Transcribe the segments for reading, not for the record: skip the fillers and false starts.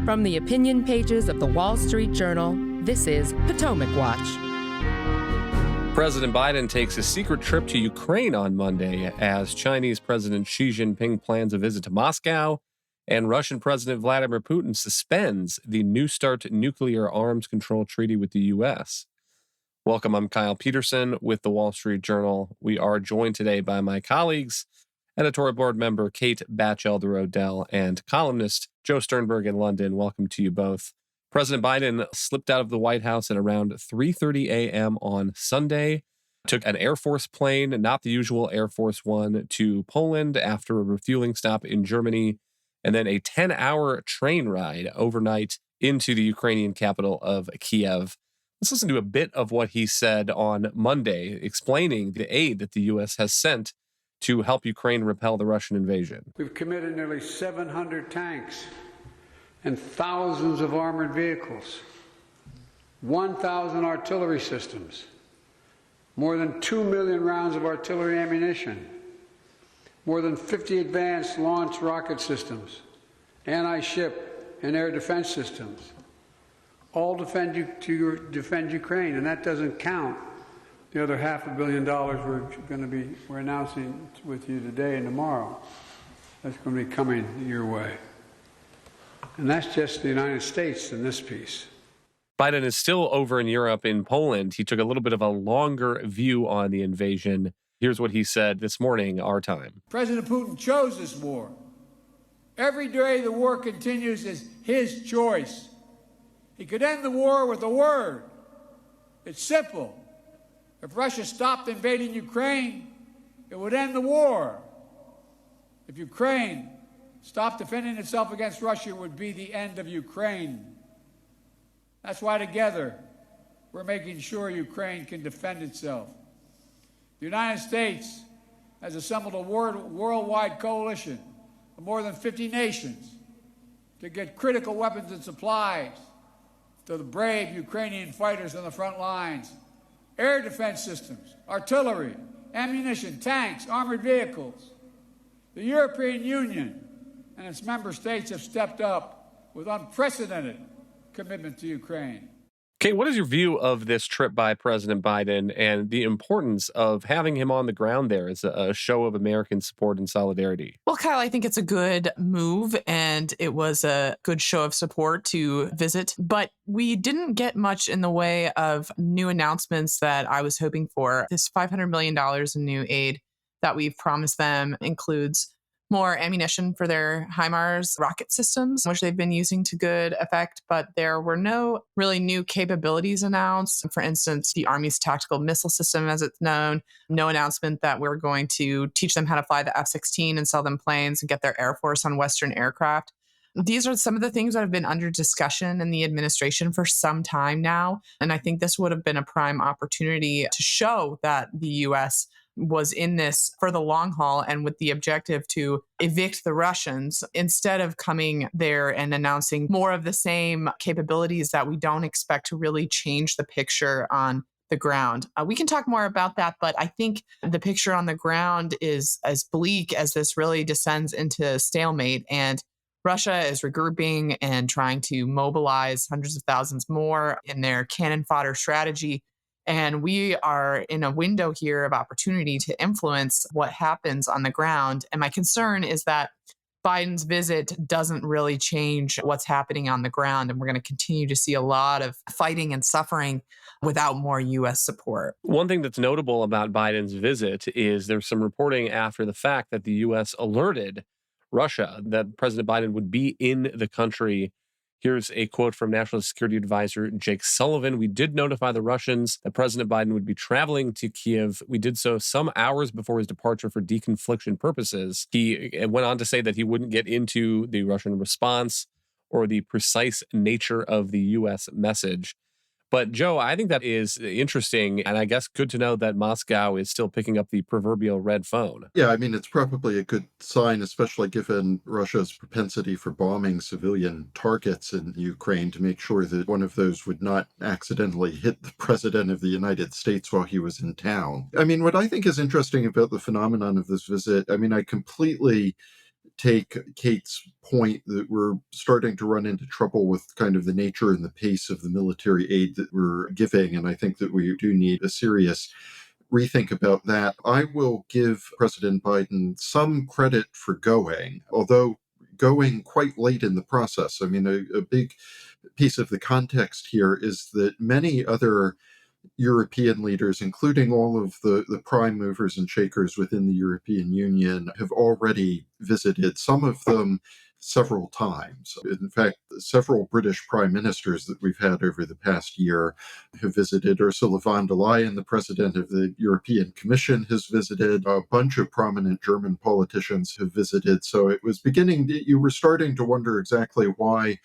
From the opinion pages of the Wall Street Journal, this is Potomac Watch. President Biden takes a secret trip to Ukraine on Monday as Chinese President Xi Jinping plans a visit to Moscow, and Russian President Vladimir Putin suspends the New START nuclear arms control treaty with the U.S. Welcome, I'm Kyle Peterson with the Wall Street Journal. We are joined today by my colleagues, editorial board member Kate Batchelder-Odell and columnist Joe Sternberg in London. Welcome to you both. President Biden slipped out of the White House at around 3:30 a.m. on Sunday, took an Air Force plane, not the usual Air Force One, to Poland after a refueling stop in Germany, and then a 10-hour train ride overnight into the Ukrainian capital of Kyiv. Let's listen to a bit of what he said on Monday, explaining the aid that the U.S. has sent to help Ukraine repel the Russian invasion. We've committed nearly 700 tanks and thousands of armored vehicles, 1,000 artillery systems, more than 2 million rounds of artillery ammunition, more than 50 advanced launch rocket systems, anti-ship and air defense systems, all defend Ukraine, and that doesn't count the other $500 million we're announcing with you today and tomorrow. That's going to be coming your way. And that's just the United States in this piece. Biden is still over in Europe, in Poland. He took a little bit of a longer view on the invasion. Here's what he said this morning, our time. President Putin chose this war. Every day the war continues is his choice. He could end the war with a word. It's simple. If Russia stopped invading Ukraine, it would end the war. If Ukraine stopped defending itself against Russia, it would be the end of Ukraine. That's why together we're making sure Ukraine can defend itself. The United States has assembled a worldwide coalition of more than 50 nations to get critical weapons and supplies to the brave Ukrainian fighters on the front lines. Air defense systems, artillery, ammunition, tanks, armored vehicles. The European Union and its member states have stepped up with unprecedented commitment to Ukraine. Kate, what is your view of this trip by President Biden and the importance of having him on the ground there as a show of American support and solidarity? Well, Kyle, I think it's a good move and it was a good show of support to visit, but we didn't get much in the way of new announcements that I was hoping for. This $500 million in new aid that we've promised them includes more ammunition for their HIMARS rocket systems, which they've been using to good effect, but there were no really new capabilities announced. For instance, the Army's tactical missile system, as it's known, no announcement that we're going to teach them how to fly the F-16 and sell them planes and get their Air Force on Western aircraft. These are some of the things that have been under discussion in the administration for some time now. And I think this would have been a prime opportunity to show that the U.S. was in this for the long haul and with the objective to evict the Russians instead of coming there and announcing more of the same capabilities that we don't expect to really change the picture on the ground. We can talk more about that, but I think the picture on the ground is as bleak as this really descends into stalemate. And Russia is regrouping and trying to mobilize hundreds of thousands more in their cannon fodder strategy. And we are in a window here of opportunity to influence what happens on the ground. And my concern is that Biden's visit doesn't really change what's happening on the ground. And we're going to continue to see a lot of fighting and suffering without more U.S. support. One thing that's notable about Biden's visit is there's some reporting after the fact that the U.S. alerted Russia that President Biden would be in the country. Here's a quote from National Security Advisor Jake Sullivan. "We did notify the Russians that President Biden would be traveling to Kyiv. We did so some hours before his departure for deconfliction purposes." He went on to say that he wouldn't get into the Russian response or the precise nature of the U.S. message. But Joe, I think that is interesting, and I guess good to know that Moscow is still picking up the proverbial red phone. Yeah, I mean, it's probably a good sign, especially given Russia's propensity for bombing civilian targets in Ukraine, to make sure that one of those would not accidentally hit the president of the United States while he was in town. I mean, what I think is interesting about the phenomenon of this visit, I mean, I completely take Kate's point that we're starting to run into trouble with kind of the nature and the pace of the military aid that we're giving. And I think that we do need a serious rethink about that. I will give President Biden some credit for going, although going quite late in the process. I mean, a big piece of the context here is that many other European leaders, including all of the prime movers and shakers within the European Union, have already visited, some of them several times. In fact, several British prime ministers that we've had over the past year have visited. Ursula von der Leyen, the president of the European Commission, has visited. A bunch of prominent German politicians have visited. So it was you were starting to wonder exactly why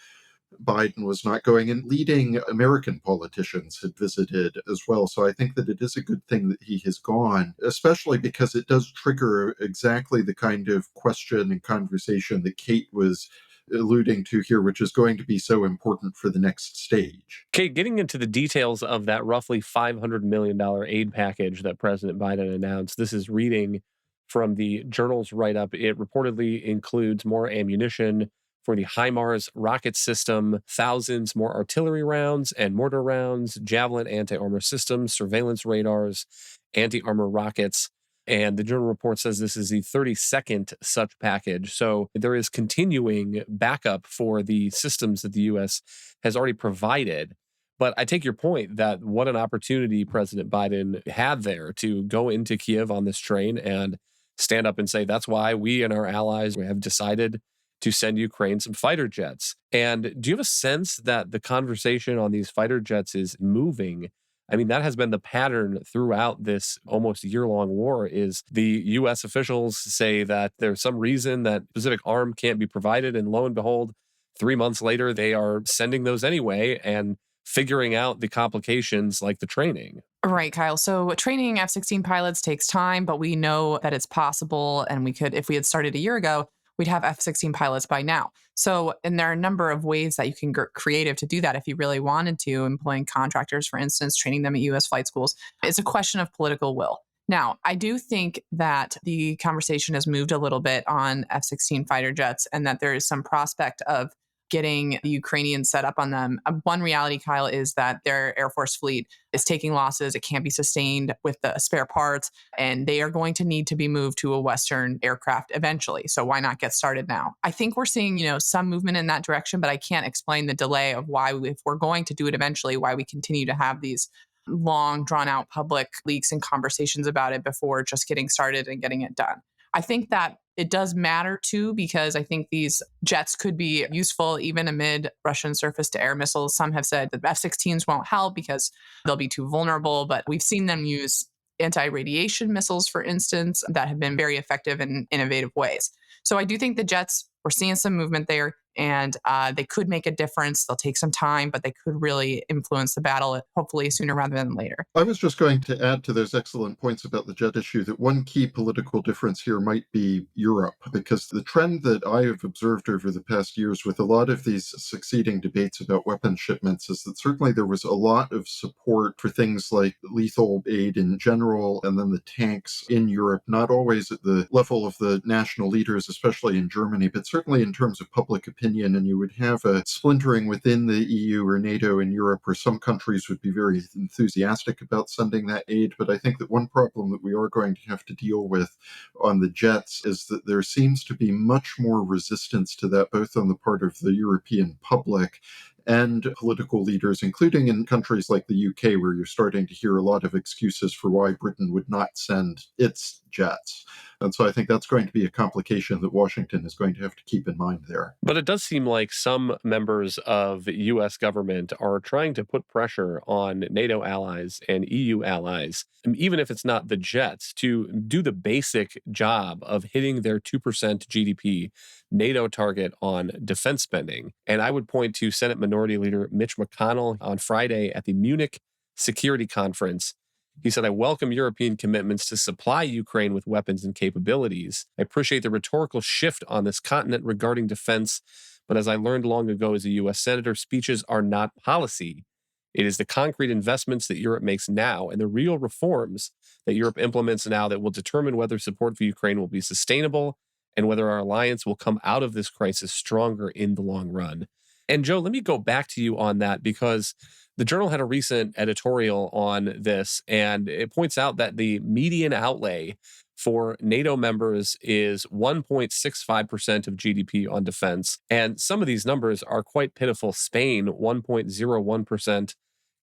Biden was not going, and leading American politicians had visited as well. So I think that it is a good thing that he has gone, especially because it does trigger exactly the kind of question and conversation that Kate was alluding to here, which is going to be so important for the next stage. Kate, getting into the details of that roughly $500 million aid package that President Biden announced, this is reading from the Journal's write-up. It reportedly includes more ammunition for the HIMARS rocket system, thousands more artillery rounds and mortar rounds, Javelin anti-armor systems, surveillance radars, anti-armor rockets. And the Journal report says this is the 32nd such package. So there is continuing backup for the systems that the U.S. has already provided. But I take your point that what an opportunity President Biden had there to go into Kyiv on this train and stand up and say, that's why we and our allies have decided to send Ukraine some fighter jets. And do you have a sense that the conversation on these fighter jets is moving? I mean, that has been the pattern throughout this almost year-long war, is the U.S. officials say that there's some reason that specific arm can't be provided, and lo and behold, 3 months later, they are sending those anyway and figuring out the complications like the training. Right, Kyle. So training F-16 pilots takes time, but we know that it's possible, and we could, if we had started a year ago, we'd have F-16 pilots by now. So, and there are a number of ways that you can get creative to do that if you really wanted to, employing contractors, for instance, training them at U.S. flight schools. It's a question of political will. Now, I do think that the conversation has moved a little bit on F-16 fighter jets, and that there is some prospect of getting the Ukrainians set up on them. One reality, Kyle, is that their Air Force fleet is taking losses. It can't be sustained with the spare parts, and they are going to need to be moved to a Western aircraft eventually. So why not get started now? I think we're seeing, some movement in that direction, but I can't explain the delay of why, if we're going to do it eventually, why we continue to have these long, drawn-out public leaks and conversations about it before just getting started and getting it done. I think that it does matter too, because I think these jets could be useful even amid Russian surface-to-air missiles. Some have said that F-16s won't help because they'll be too vulnerable, but we've seen them use anti-radiation missiles, for instance, that have been very effective in innovative ways. So I do think the jets, we're seeing some movement there, and they could make a difference. They'll take some time, but they could really influence the battle, hopefully sooner rather than later. I was just going to add to those excellent points about the jet issue that one key political difference here might be Europe, because the trend that I have observed over the past years with a lot of these succeeding debates about weapons shipments is that certainly there was a lot of support for things like lethal aid in general, and then the tanks in Europe, not always at the level of the national leaders, especially in Germany, but certainly in terms of public opinion. And you would have a splintering within the EU or NATO in Europe where some countries would be very enthusiastic about sending that aid. But I think that one problem that we are going to have to deal with on the jets is that there seems to be much more resistance to that, both on the part of the European public and political leaders, including in countries like the UK, where you're starting to hear a lot of excuses for why Britain would not send its jets. And so I think that's going to be a complication that Washington is going to have to keep in mind there. But it does seem like some members of the U.S. government are trying to put pressure on NATO allies and EU allies, even if it's not the jets, to do the basic job of hitting their 2% GDP NATO target on defense spending. And I would point to Senate Minority Leader Mitch McConnell on Friday at the Munich Security Conference. He said, "I welcome European commitments to supply Ukraine with weapons and capabilities. I appreciate the rhetorical shift on this continent regarding defense, but as I learned long ago as a U.S. Senator, speeches are not policy. It is the concrete investments that Europe makes now and the real reforms that Europe implements now that will determine whether support for Ukraine will be sustainable and whether our alliance will come out of this crisis stronger in the long run. And Joe, let me go back to you on that, because the Journal had a recent editorial on this, and it points out that the median outlay for NATO members is 1.65% of GDP on defense. And some of these numbers are quite pitiful. Spain, 1.01%,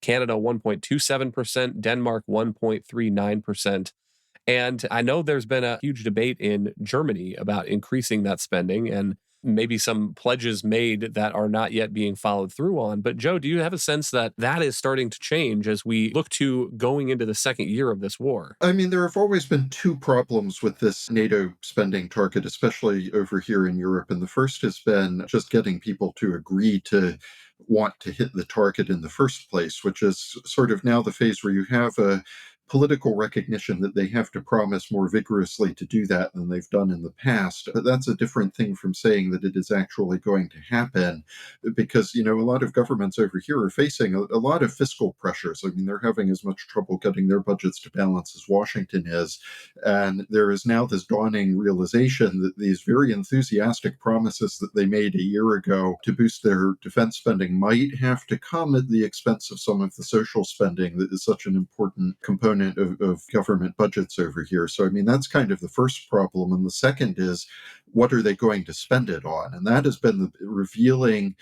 Canada, 1.27%, Denmark, 1.39%. And I know there's been a huge debate in Germany about increasing that spending, and maybe some pledges made that are not yet being followed through on. But Joe, do you have a sense that that is starting to change as we look to going into the second year of this war? I mean, there have always been two problems with this NATO spending target, especially over here in Europe. And the first has been just getting people to agree to want to hit the target in the first place, which is sort of now the phase where you have a political recognition that they have to promise more vigorously to do that than they've done in the past. But that's a different thing from saying that it is actually going to happen, because, a lot of governments over here are facing a lot of fiscal pressures. I mean, they're having as much trouble getting their budgets to balance as Washington is. And there is now this dawning realization that these very enthusiastic promises that they made a year ago to boost their defense spending might have to come at the expense of some of the social spending that is such an important component of government budgets over here. So, I mean, that's kind of the first problem. And the second is, what are they going to spend it on? And that has been the revealing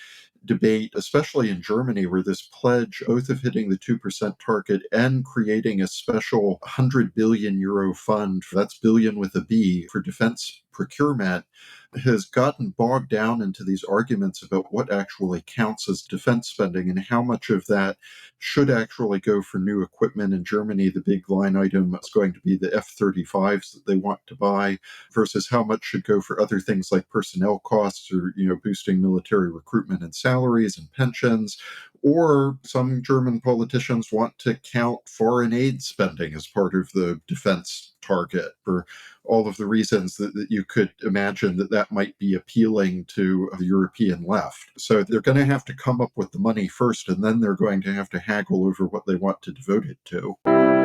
debate, especially in Germany, where this pledge, both of hitting the 2% target and creating a special 100 billion euro fund, that's billion with a B, for defense procurement, has gotten bogged down into these arguments about what actually counts as defense spending and how much of that should actually go for new equipment. In Germany, the big line item is going to be the F-35s that they want to buy, versus how much should go for other things like personnel costs or, boosting military recruitment and salaries and pensions. Or some German politicians want to count foreign aid spending as part of the defense target, for all of the reasons that you could imagine that might be appealing to the European left. So they're going to have to come up with the money first, and then they're going to have to haggle over what they want to devote it to.